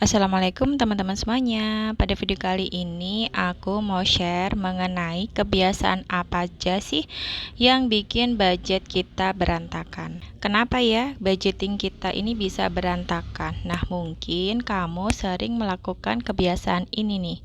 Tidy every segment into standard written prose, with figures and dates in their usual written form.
Assalamualaikum teman-teman semuanya. Pada video kali ini aku mau share mengenai kebiasaan apa aja sih yang bikin budget kita berantakan. Kenapa ya budgeting kita ini bisa berantakan? Nah, mungkin kamu sering melakukan kebiasaan ini nih.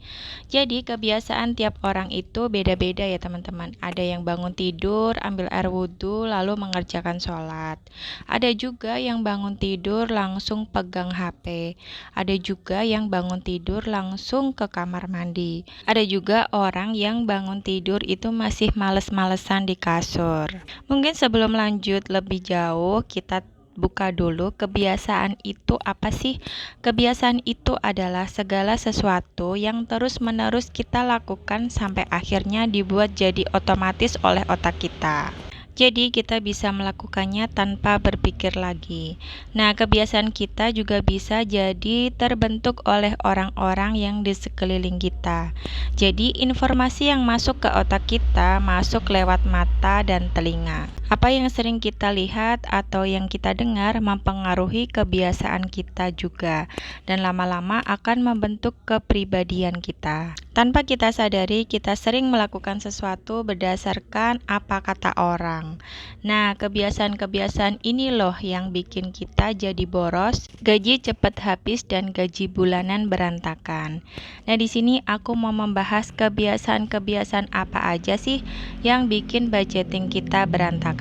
Jadi kebiasaan tiap orang itu beda-beda ya teman-teman. Ada yang bangun tidur, ambil air wudhu, lalu mengerjakan sholat. Ada juga yang bangun tidur langsung pegang HP. Ada juga yang bangun tidur langsung ke kamar mandi. Ada juga orang yang bangun tidur itu masih males-malesan di kasur. Mungkin sebelum lanjut lebih jauh, kita buka dulu kebiasaan itu apa sih? Kebiasaan itu adalah segala sesuatu yang terus-menerus kita lakukan sampai akhirnya dibuat jadi otomatis oleh otak kita. Jadi kita bisa melakukannya tanpa berpikir lagi. Nah, kebiasaan kita juga bisa jadi terbentuk oleh orang-orang yang di sekeliling kita. Jadi informasi yang masuk ke otak kita masuk lewat mata dan telinga. Apa yang sering kita lihat atau yang kita dengar mempengaruhi kebiasaan kita juga, dan lama-lama akan membentuk kepribadian kita. Tanpa kita sadari, kita sering melakukan sesuatu berdasarkan apa kata orang. Nah, kebiasaan-kebiasaan ini loh yang bikin kita jadi boros, gaji cepat habis, dan gaji bulanan berantakan. Nah, di sini aku mau membahas kebiasaan-kebiasaan apa aja sih yang bikin budgeting kita berantakan.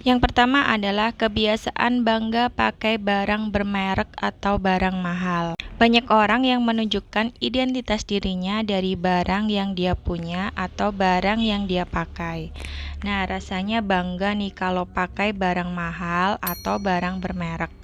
Yang pertama adalah kebiasaan bangga pakai barang bermerek atau barang mahal. Banyak orang yang menunjukkan identitas dirinya dari barang yang dia punya atau barang yang dia pakai. Nah, rasanya bangga nih kalau pakai barang mahal atau barang bermerek.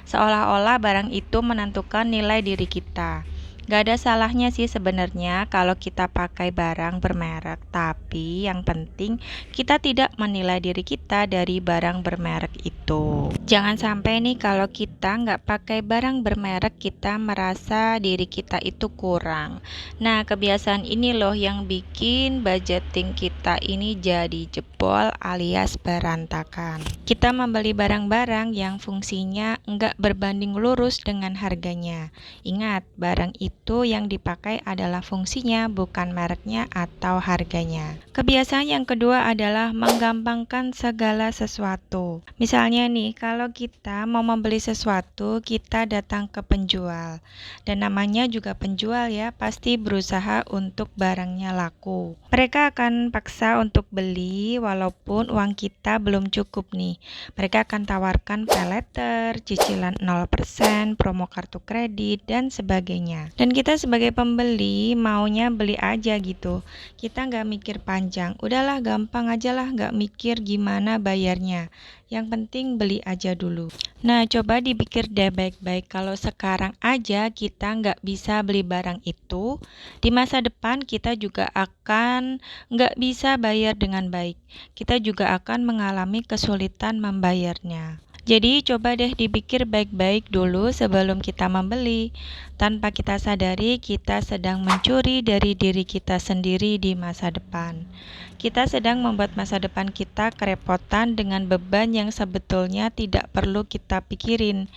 Seolah-olah barang itu menentukan nilai diri kita. Gak ada salahnya sih sebenarnya kalau kita pakai barang bermerek, tapi yang penting kita tidak menilai diri kita dari barang bermerek itu. Jangan sampai nih kalau kita nggak pakai barang bermerek, kita merasa diri kita itu kurang. Nah, kebiasaan ini loh yang bikin budgeting kita ini jadi jebol alias berantakan. Kita membeli barang-barang yang fungsinya nggak berbanding lurus dengan harganya. Ingat, barang itu yang dipakai adalah fungsinya, bukan mereknya atau harganya. Kebiasaan yang kedua adalah menggampangkan segala sesuatu. Misalnya nih, kalau kita mau membeli sesuatu, kita datang ke penjual. Dan namanya juga penjual ya, pasti berusaha untuk barangnya laku. Mereka akan paksa untuk beli walaupun uang kita belum cukup nih. Mereka akan tawarkan paylater, cicilan 0%, promo kartu kredit, dan sebagainya. Dan kita sebagai pembeli maunya beli aja gitu. Kita nggak mikir panjang, udahlah gampang aja lah, nggak mikir gimana bayarnya. Yang penting beli aja dulu. Nah, coba dipikir deh baik-baik, kalau sekarang aja kita nggak bisa beli barang itu, di masa depan kita juga akan nggak bisa bayar dengan baik. Kita juga akan mengalami kesulitan membayarnya. Jadi coba deh dipikir baik-baik dulu sebelum kita membeli. Tanpa kita sadari, kita sedang mencuri dari diri kita sendiri di masa depan. Kita sedang membuat masa depan kita kerepotan dengan beban yang sebetulnya tidak perlu kita pikirin,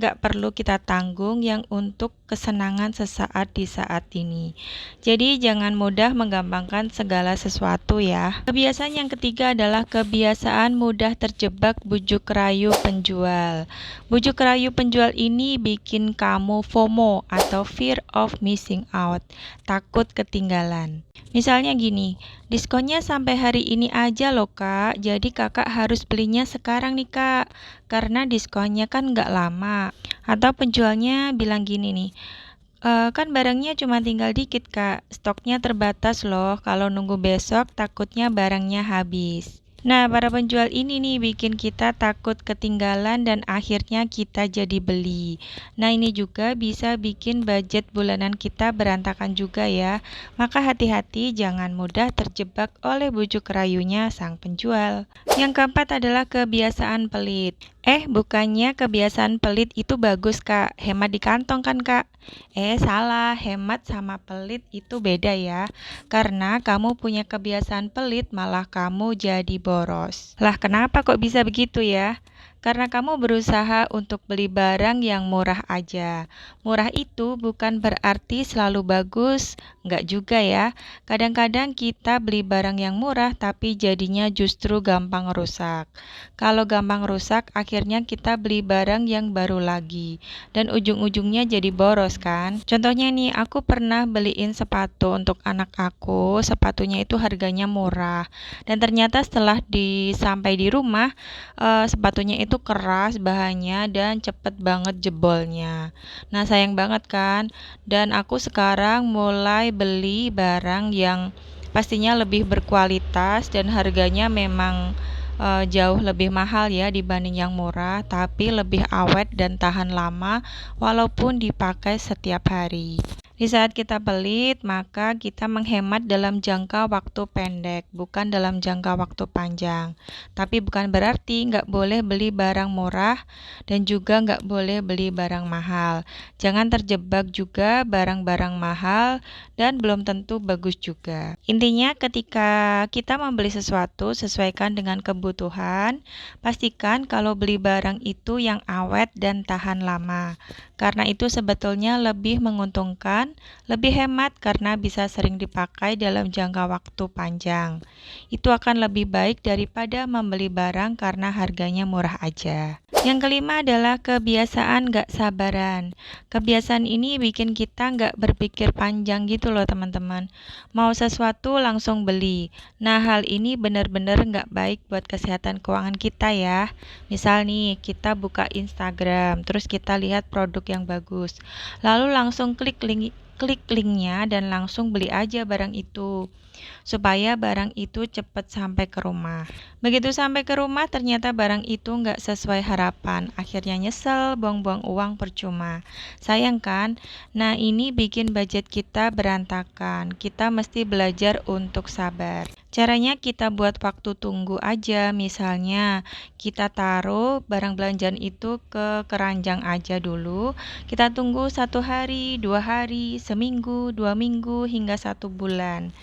gak perlu kita tanggung, yang untuk kesenangan sesaat di saat ini. Jadi jangan mudah menggampangkan segala sesuatu ya. Kebiasaan yang ketiga adalah kebiasaan mudah terjebak bujuk rayu penjual. Bujuk rayu penjual ini bikin kamu FOMO atau fear of missing out, takut ketinggalan. Misalnya gini, diskonnya sampai hari ini aja loh kak, jadi kakak harus belinya sekarang nih kak, karena diskonnya kan nggak lama. Atau penjualnya bilang gini nih, kan barangnya cuma tinggal dikit kak, stoknya terbatas loh, kalau nunggu besok takutnya barangnya habis. Nah, para penjual ini nih bikin kita takut ketinggalan dan akhirnya kita jadi beli. Nah, ini juga bisa bikin budget bulanan kita berantakan juga ya. Maka hati-hati jangan mudah terjebak oleh bujuk rayunya sang penjual. Yang keempat adalah kebiasaan pelit. Bukannya kebiasaan pelit itu bagus kak, hemat di kantong kan kak? Salah, hemat sama pelit itu beda ya. Karena kamu punya kebiasaan pelit malah kamu jadi boros. Lah kenapa kok bisa begitu ya? Karena kamu berusaha untuk beli barang yang murah aja. Murah itu bukan berarti selalu bagus, enggak juga ya. Kadang-kadang kita beli barang yang murah tapi jadinya justru gampang rusak. Kalau gampang rusak, akhirnya kita beli barang yang baru lagi. Dan ujung-ujungnya jadi boros kan. Contohnya nih, aku pernah beliin sepatu untuk anak aku. Sepatunya itu harganya murah. Dan ternyata setelah sampai di rumah, sepatunya itu keras bahannya dan cepet banget jebolnya. Nah, sayang banget kan? Dan aku sekarang mulai beli barang yang pastinya lebih berkualitas dan harganya memang jauh lebih mahal ya dibanding yang murah, tapi lebih awet dan tahan lama walaupun dipakai setiap hari. Di saat kita pelit, maka kita menghemat dalam jangka waktu pendek, bukan dalam jangka waktu panjang. Tapi bukan berarti nggak boleh beli barang murah dan juga nggak boleh beli barang mahal. Jangan terjebak juga barang-barang mahal dan belum tentu bagus juga. Intinya ketika kita membeli sesuatu, sesuaikan dengan kebutuhan. Pastikan kalau beli barang itu yang awet dan tahan lama. Karena itu sebetulnya lebih menguntungkan, lebih hemat karena bisa sering dipakai dalam jangka waktu panjang. Itu akan lebih baik daripada membeli barang karena harganya murah aja. Yang kelima adalah kebiasaan gak sabaran. Kebiasaan ini bikin kita gak berpikir panjang gitu loh teman-teman. Mau sesuatu langsung beli. Nah, hal ini benar-benar gak baik buat kesehatan keuangan kita ya. Misal nih, kita buka Instagram, terus kita lihat produk yang bagus. Lalu langsung klik linknya dan langsung beli aja barang itu supaya barang itu cepat sampai ke rumah. Begitu sampai ke rumah ternyata barang itu nggak sesuai harapan. Akhirnya nyesel, buang-buang uang percuma. Sayang kan? Nah, ini bikin budget kita berantakan. Kita mesti belajar untuk sabar. Caranya kita buat waktu tunggu aja. Misalnya kita taruh barang belanjaan itu ke keranjang aja dulu. Kita tunggu 1 hari, 2 hari, seminggu, 2 minggu, hingga 1 bulan.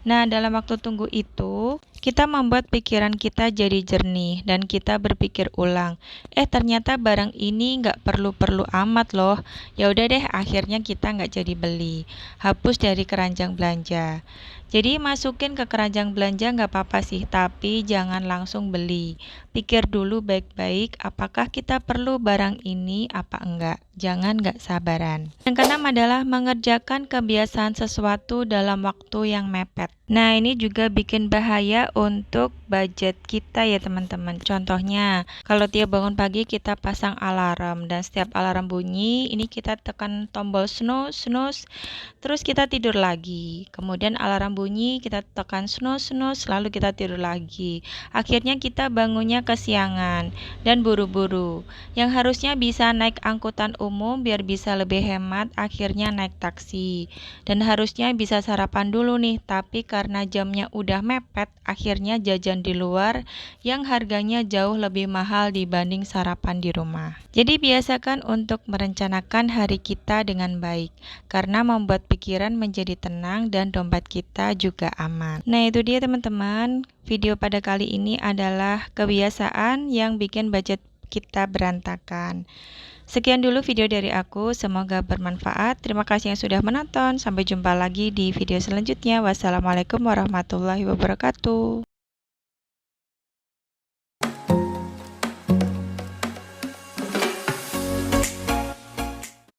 Nah, dalam waktu tunggu itu, kita membuat pikiran kita jadi jernih dan kita berpikir ulang. Ternyata barang ini nggak perlu-perlu amat loh. Ya udah deh, akhirnya kita nggak jadi beli. Hapus dari keranjang belanja. Jadi masukin ke keranjang belanja nggak apa-apa sih, tapi jangan langsung beli. Pikir dulu baik-baik apakah kita perlu barang ini apa enggak. Jangan nggak sabaran. Yang keenam adalah mengerjakan kebiasaan sesuatu dalam waktu yang mepet. Nah, ini juga bikin bahaya untuk budget kita ya teman-teman. Contohnya, kalau tiap bangun pagi kita pasang alarm dan setiap alarm bunyi, ini kita tekan tombol snooze, terus kita tidur lagi. Kemudian alarm bunyi, kita tekan snooze, lalu kita tidur lagi. Akhirnya kita bangunnya kesiangan dan buru-buru. Yang harusnya bisa naik angkutan umum biar bisa lebih hemat, akhirnya naik taksi. Dan harusnya bisa sarapan dulu nih, tapi karena jamnya udah mepet, akhirnya jajan di luar yang harganya jauh lebih mahal dibanding sarapan di rumah. Jadi biasakan untuk merencanakan hari kita dengan baik, karena membuat pikiran menjadi tenang dan dompet kita juga aman. Nah, itu dia teman-teman. Video pada kali ini adalah kebiasaan yang bikin budget kita berantakan. Sekian dulu video dari aku, semoga bermanfaat. Terima kasih yang sudah menonton. Sampai jumpa lagi di video selanjutnya. Wassalamualaikum warahmatullahi wabarakatuh.